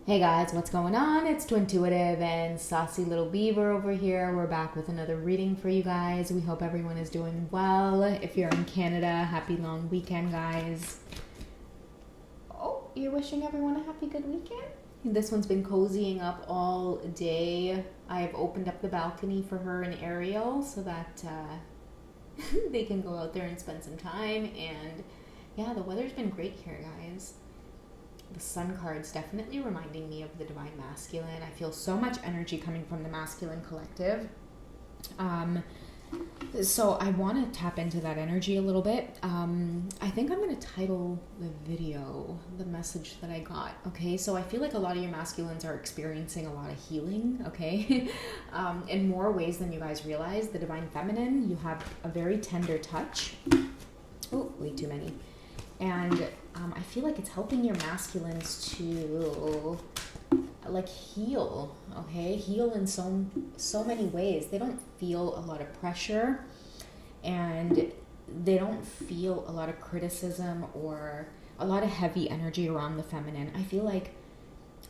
Hey guys, what's going on? It's Twintuitive and Saucy Little Beaver over here. We're back with another reading for you guys. We hope everyone is doing well. If you're in Canada, happy long weekend, guys. Oh, you're wishing everyone a happy good weekend? This one's been cozying up all day. I've opened up the balcony for her and Ariel so that they can go out there and spend some time. And yeah, the weather's been great here, guys. The Sun card's definitely reminding me of the Divine Masculine. I feel so much energy coming from the Masculine collective. So I want to tap into that energy a little bit. I think I'm going to title the video, the message that I got. Okay, so I feel like a lot of your masculines are experiencing a lot of healing, okay? In more ways than you guys realize. The Divine Feminine, you have a very tender touch. Oh, way too many. And I feel like it's helping your masculines to like heal, okay? Heal in so many ways. They don't feel a lot of pressure and they don't feel a lot of criticism or a lot of heavy energy around the feminine. I feel like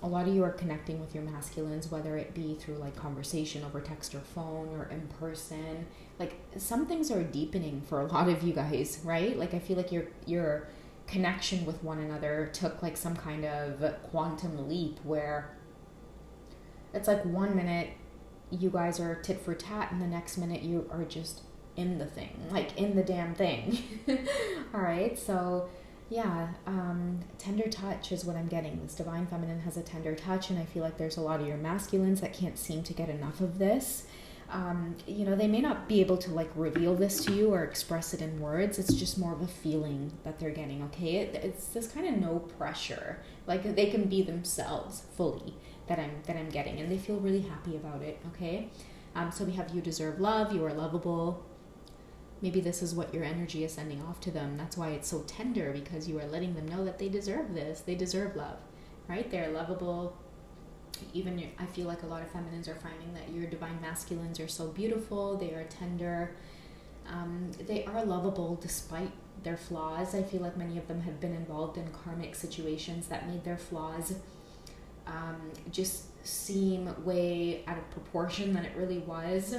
a lot of you are connecting with your masculines, whether it be through like conversation over text or phone or in person. Like some things are deepening for a lot of you guys, right? Like I feel like your connection with one another took like some kind of quantum leap where it's like 1 minute you guys are tit for tat and the next minute you are just in the thing, like in the damn thing. All right, so yeah, tender touch is what I'm getting. This Divine Feminine has a tender touch, and I feel like there's a lot of your masculines that can't seem to get enough of this. They may not be able to like reveal this to you or express it in words. It's just more of a feeling that they're getting, okay? It's this kind of no pressure. Like they can be themselves fully that I'm getting, and they feel really happy about it, okay? So we have you deserve love, you are lovable. Maybe this is what your energy is sending off to them. That's why it's so tender, because you are letting them know that they deserve this. They deserve love, right? They're lovable. I feel like a lot of feminines are finding that your divine masculines are so beautiful. They are tender. They are lovable despite their flaws. I feel like many of them have been involved in karmic situations that made their flaws just seem way out of proportion than it really was.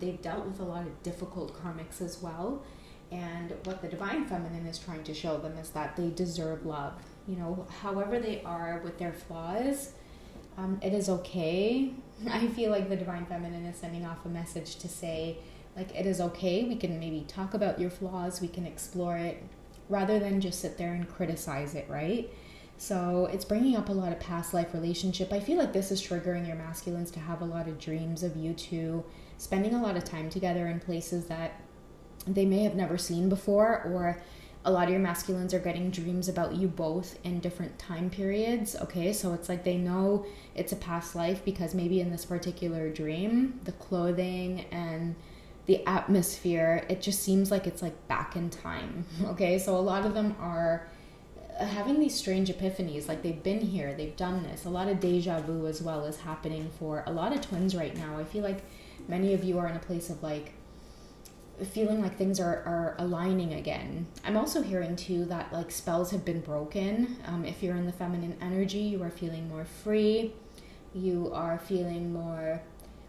They've dealt with a lot of difficult karmics as well. And what the Divine Feminine is trying to show them is that they deserve love. You know, however they are with their flaws, it is okay. I feel like the Divine Feminine is sending off a message to say, like, it is okay. We can maybe talk about your flaws. We can explore it rather than just sit there and criticize it, right? So it's bringing up a lot of past life relationship. I feel like this is triggering your masculines to have a lot of dreams of you two spending a lot of time together in places that they may have never seen before, or a lot of your masculines are getting dreams about you both in different time periods, okay? So it's like they know it's a past life because maybe in this particular dream, the clothing and the atmosphere, it just seems like it's like back in time, okay? So a lot of them are having these strange epiphanies, like they've been here, they've done this. A lot of deja vu as well is happening for a lot of twins right now. I feel like many of you are in a place of like feeling like things are aligning again. I'm also hearing too that like spells have been broken. If you're in the feminine energy, you are feeling more free. You are feeling more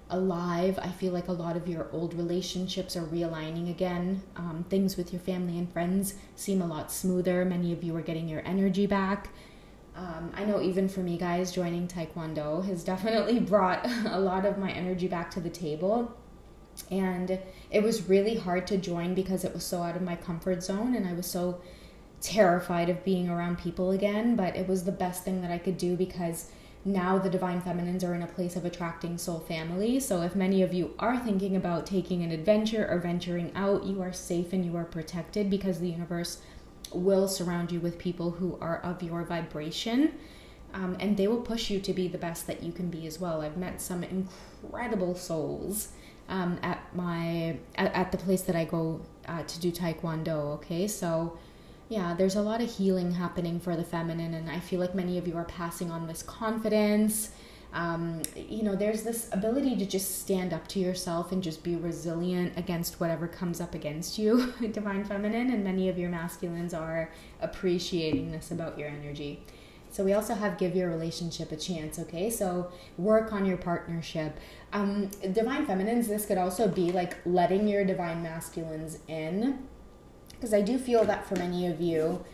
alive. I feel like a lot of your old relationships are realigning again. Things with your family and friends seem a lot smoother. Many of you are getting your energy back. I know even for me, guys, joining Taekwondo has definitely brought a lot of my energy back to the table. And it was really hard to join because it was so out of my comfort zone and I was so terrified of being around people again. But it was the best thing that I could do because now the Divine Feminines are in a place of attracting soul family. So if many of you are thinking about taking an adventure or venturing out, you are safe and you are protected because the universe will surround you with people who are of your vibration. And they will push you to be the best that you can be as well. I've met some incredible souls at the place that I go to do Taekwondo, okay? So yeah, there's a lot of healing happening for the feminine, and I feel like many of you are passing on this confidence. There's this ability to just stand up to yourself and just be resilient against whatever comes up against you, Divine Feminine, and many of your masculines are appreciating this about your energy. So we also have give your relationship a chance, okay? So work on your partnership. Divine feminines, this could also be like letting your divine masculines in, because I do feel that for many of you,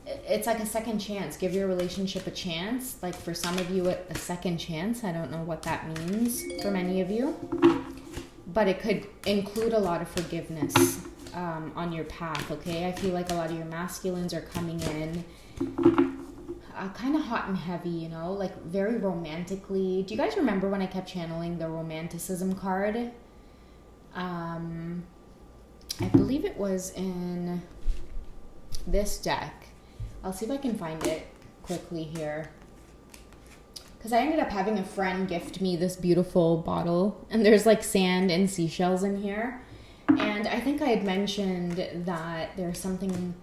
it's like a second chance. Give your relationship a chance. Like for some of you, a second chance. I don't know what that means for many of you, but it could include a lot of forgiveness on your path, okay? I feel like a lot of your masculines are coming in kind of hot and heavy, you know, like very romantically. Do you guys remember when I kept channeling the romanticism card? I believe it was in this deck. I'll see if I can find it quickly here. Because I ended up having a friend gift me this beautiful bottle, and there's like sand and seashells in here. And I think I had mentioned that there's something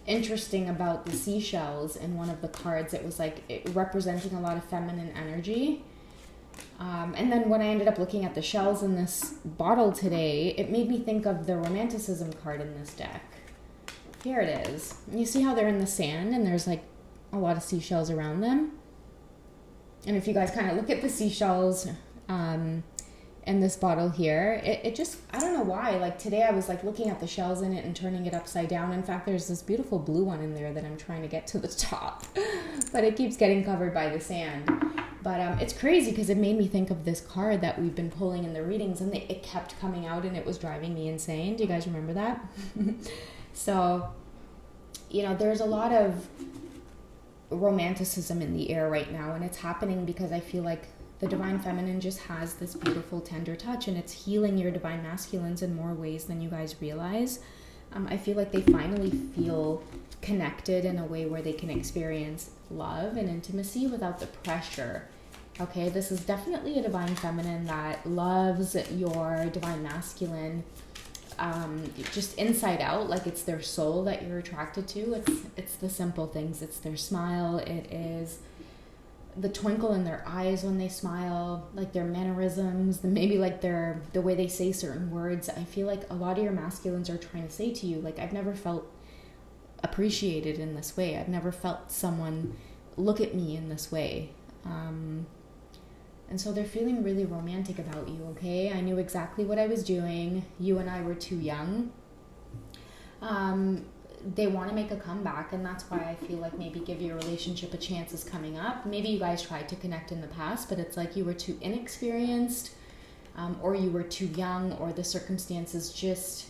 interesting about the seashells in one of the cards. It was like representing a lot of feminine energy. And then when I ended up looking at the shells in this bottle today, it made me think of the romanticism card in this deck. Here it is. You see how they're in the sand and there's like a lot of seashells around them? And if you guys kind of look at the seashells in this bottle here, it just, I don't know why, like today I was like looking at the shells in it and turning it upside down. In fact, there's this beautiful blue one in there that I'm trying to get to the top, but it keeps getting covered by the sand. But it's crazy because it made me think of this card that we've been pulling in the readings, and it kept coming out and it was driving me insane. Do you guys remember that? So, you know, there's a lot of romanticism in the air right now, and it's happening because I feel like the divine feminine just has this beautiful tender touch, and it's healing your divine masculines in more ways than you guys realize. I feel like they finally feel connected in a way where they can experience love and intimacy without the pressure. Okay, this is definitely a divine feminine that loves your divine masculine just inside out, like it's their soul that you're attracted to. It's the simple things. It's their smile. It is the twinkle in their eyes when they smile, like their mannerisms, maybe like the way they say certain words. I feel like a lot of your masculines are trying to say to you, like, I've never felt appreciated in this way. I've never felt someone look at me in this way. And so they're feeling really romantic about you, okay? I knew exactly what I was doing. You and I were too young. They want to make a comeback, and that's why I feel like maybe give your relationship a chance is coming up. Maybe you guys tried to connect in the past, but it's like you were too inexperienced, or you were too young, or the circumstances just,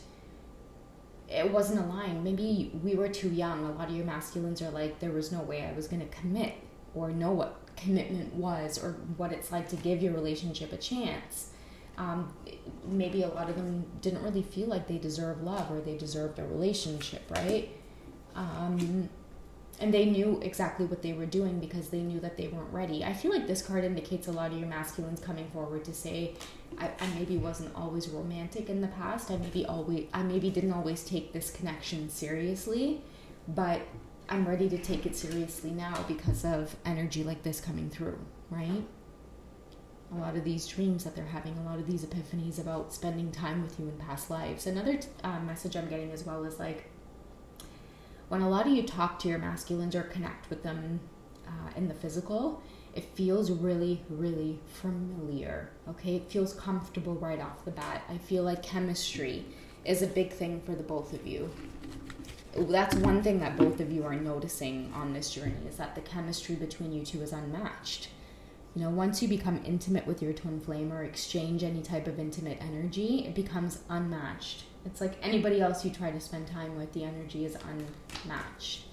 it wasn't aligned. Maybe we were too young. A lot of your masculines are like, there was no way I was going to commit or know what commitment was or what it's like to give your relationship a chance. Maybe a lot of them didn't really feel like they deserved love or they deserved a relationship, right? And they knew exactly what they were doing because they knew that they weren't ready. I feel like this card indicates a lot of your masculines coming forward to say, I maybe wasn't always romantic in the past. I maybe didn't always take this connection seriously, but I'm ready to take it seriously now because of energy like this coming through, right? A lot of these dreams that they're having, a lot of these epiphanies about spending time with you in past lives. Another message I'm getting as well is like, when a lot of you talk to your masculines or connect with them in the physical, it feels really, really familiar, okay? It feels comfortable right off the bat. I feel like chemistry is a big thing for the both of you. That's one thing that both of you are noticing on this journey, is that the chemistry between you two is unmatched. You know, once you become intimate with your twin flame or exchange any type of intimate energy, it becomes unmatched. It's like anybody else you try to spend time with, the energy is unmatched.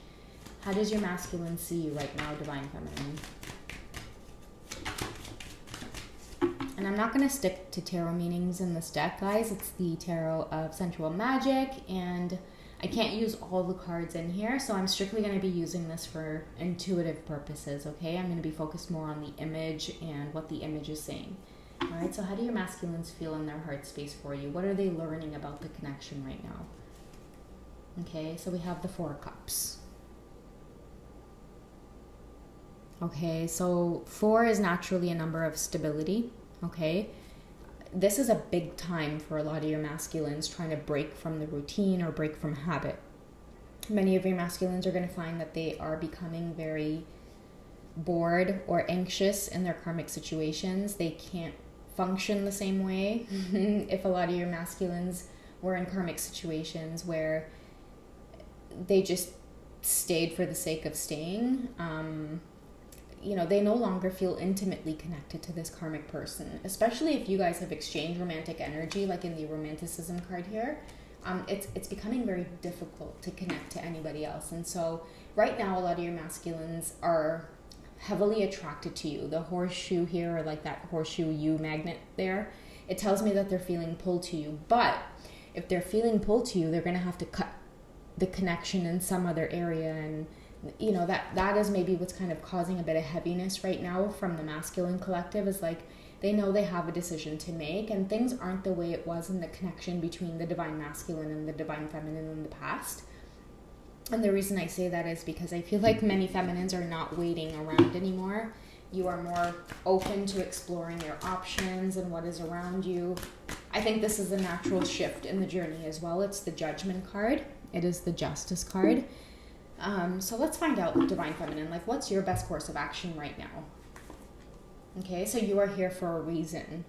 How does your masculine see you right now, divine feminine? And I'm not going to stick to tarot meanings in this deck, guys. It's the tarot of sensual magic, and I can't use all the cards in here, so I'm strictly going to be using this for intuitive purposes, okay? I'm going to be focused more on the image and what the image is saying. All right, so how do your masculines feel in their heart space for you? What are they learning about the connection right now? Okay, so we have the 4 of Cups. Okay, so 4 is naturally a number of stability, okay? This is a big time for a lot of your masculines trying to break from the routine or break from habit. Many of your masculines are going to find that they are becoming very bored or anxious in their karmic situations. They can't function the same way. If a lot of your masculines were in karmic situations where they just stayed for the sake of staying, they no longer feel intimately connected to this karmic person, especially if you guys have exchanged romantic energy, like in the romanticism card here. It's becoming very difficult to connect to anybody else. And so right now, a lot of your masculines are heavily attracted to you. The horseshoe here, or like that horseshoe U magnet there, it tells me that they're feeling pulled to you. But if they're feeling pulled to you, they're going to have to cut the connection in some other area. And that is maybe what's kind of causing a bit of heaviness right now from the masculine collective, is like they know they have a decision to make, and things aren't the way it was in the connection between the divine masculine and the divine feminine in the past. And the reason I say that is because I feel like many feminines are not waiting around anymore. You are more open to exploring your options and what is around you. I think this is a natural shift in the journey as well. It's the Judgment card. It is the Justice card. So let's find out with divine feminine, like, what's your best course of action right now? Okay, so you are here for a reason.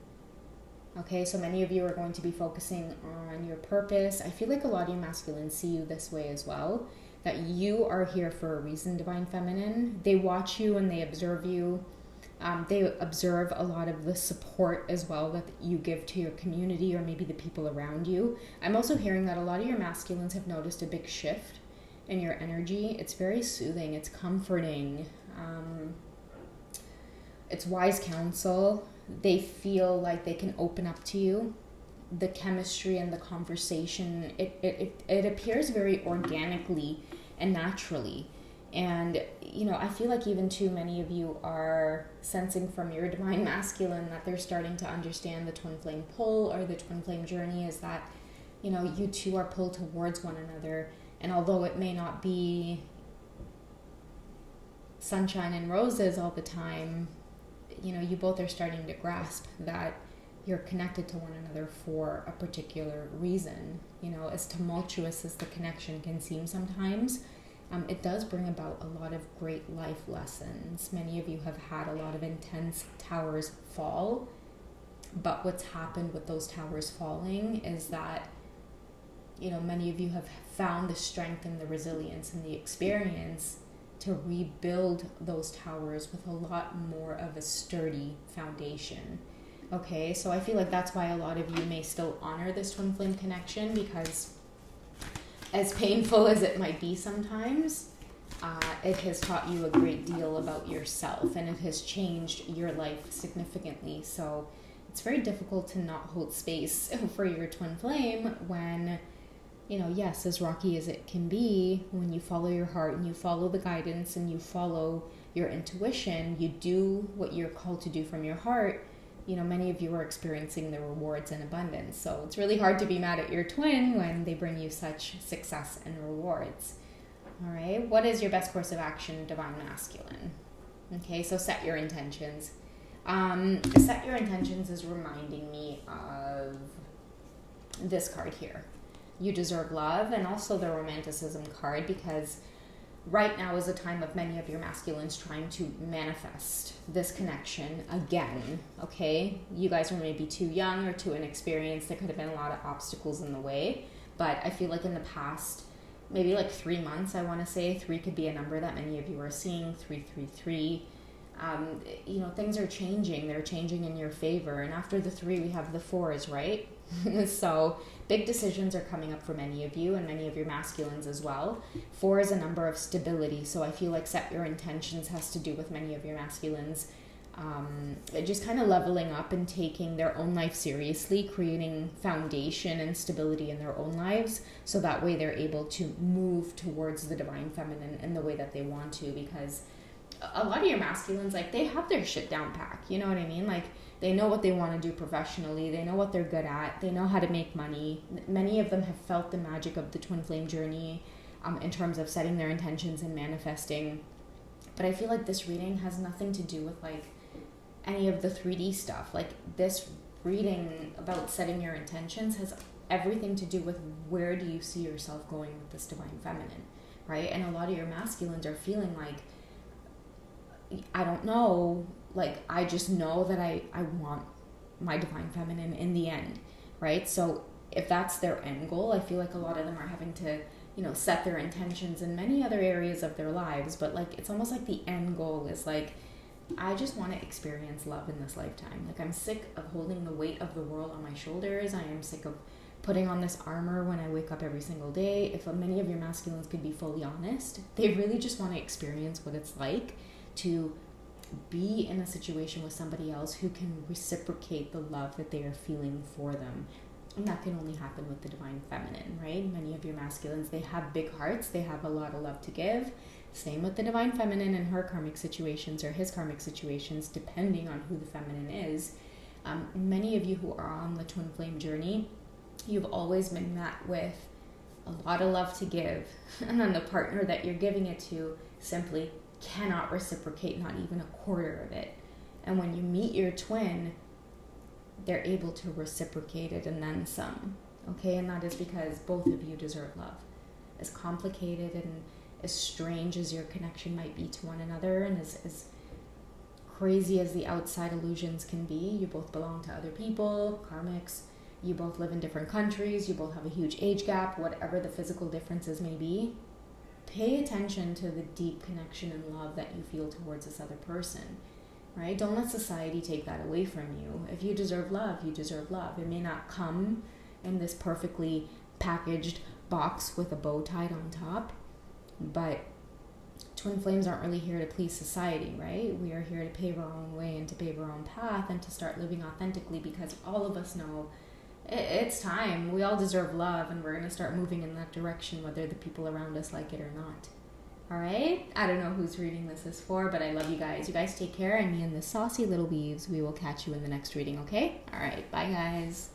Okay, so many of you are going to be focusing on your purpose. I feel like a lot of you masculines see you this way as well, that you are here for a reason, divine feminine. They watch you and they observe you. They observe a lot of the support as well that you give to your community or maybe the people around you. I'm also hearing that a lot of your masculines have noticed a big shift in your energy. It's very soothing. It's comforting. It's wise counsel. They feel like they can open up to you. The chemistry and the conversation, it appears very organically and naturally. And, I feel like even too many of you are sensing from your divine masculine that they're starting to understand the twin flame pull, or the twin flame journey, is that, you two are pulled towards one another. And although it may not be sunshine and roses all the time, you both are starting to grasp that you're connected to one another for a particular reason. As tumultuous as the connection can seem sometimes, it does bring about a lot of great life lessons. Many of you have had a lot of intense towers fall, but what's happened with those towers falling is that, many of you have found the strength and the resilience and the experience to rebuild those towers with a lot more of a sturdy foundation. Okay, so I feel like that's why a lot of you may still honor this twin flame connection, because as painful as it might be sometimes, it has taught you a great deal about yourself, and it has changed your life significantly. So it's very difficult to not hold space for your twin flame when, yes, as rocky as it can be, when you follow your heart and you follow the guidance and you follow your intuition, you do what you're called to do from your heart, many of you are experiencing the rewards in abundance. So it's really hard to be mad at your twin when they bring you such success and rewards. All right, what is your best course of action, divine masculine? Okay, so set your intentions. Set your intentions is reminding me of this card here. You deserve love, and also the romanticism card, because right now is a time of many of your masculines trying to manifest this connection again. Okay, you guys are maybe too young or too inexperienced. There could have been a lot of obstacles in the way, but I feel like in the past, maybe like 3 months, I want to say 3 could be a number that many of you are seeing, 333. Things are changing. They're changing in your favor. And after the 3, we have the 4s, right? So big decisions are coming up for many of you, and many of your masculines as well. 4 is a number of stability. So I feel like set your intentions has to do with many of your masculines just kind of leveling up and taking their own life seriously, creating foundation and stability in their own lives, so that way they're able to move towards the divine feminine in the way that they want to. Because a lot of your masculines, like, they have their shit down pack, you know what I mean? Like, they know what they want to do professionally, they know what they're good at, they know how to make money. Many of them have felt the magic of the twin flame journey in terms of setting their intentions and manifesting. But I feel like this reading has nothing to do with like any of the 3D stuff. Like, this reading about setting your intentions has everything to do with where do you see yourself going with this divine feminine. right? And a lot of your masculines are feeling like, I don't know, like, I just know that I want my divine feminine in the end, right? So if that's their end goal, I feel like a lot of them are having to, you know, set their intentions in many other areas of their lives, but like, it's almost like the end goal is like, I just want to experience love in this lifetime. Like, I'm sick of holding the weight of the world on my shoulders. I am sick of putting on this armor when I wake up every single day. If many of your masculines could be fully honest, they really just want to experience what it's like to be in a situation with somebody else who can reciprocate the love that they are feeling for them. And that can only happen with the divine feminine, right? Many of your masculines, they have big hearts. They have a lot of love to give. Same with the divine feminine and her karmic situations or his karmic situations, depending on who the feminine is. Many of you who are on the twin flame journey, you've always been met with a lot of love to give. And then the partner that you're giving it to simply cannot reciprocate, not even a quarter of it. And when you meet your twin, they're able to reciprocate it and then some. Okay, and that is because both of you deserve love. As complicated and as strange as your connection might be to one another, and as crazy as the outside illusions can be, you both belong to other people, karmics, you both live in different countries, you both have a huge age gap, whatever the physical differences may be. Pay attention to the deep connection and love that you feel towards this other person, right? Don't let society take that away from you. If you deserve love, you deserve love. It may not come in this perfectly packaged box with a bow tied on top, but twin flames aren't really here to please society, right? We are here to pave our own way and to pave our own path and to start living authentically, because all of us know it's time. We all deserve love, and we're going to start moving in that direction, whether the people around us like it or not. All right? I don't know whose reading this is for, but I love you guys. You guys take care, and me and the saucy little beeves, we will catch you in the next reading, okay? All right. Bye, guys.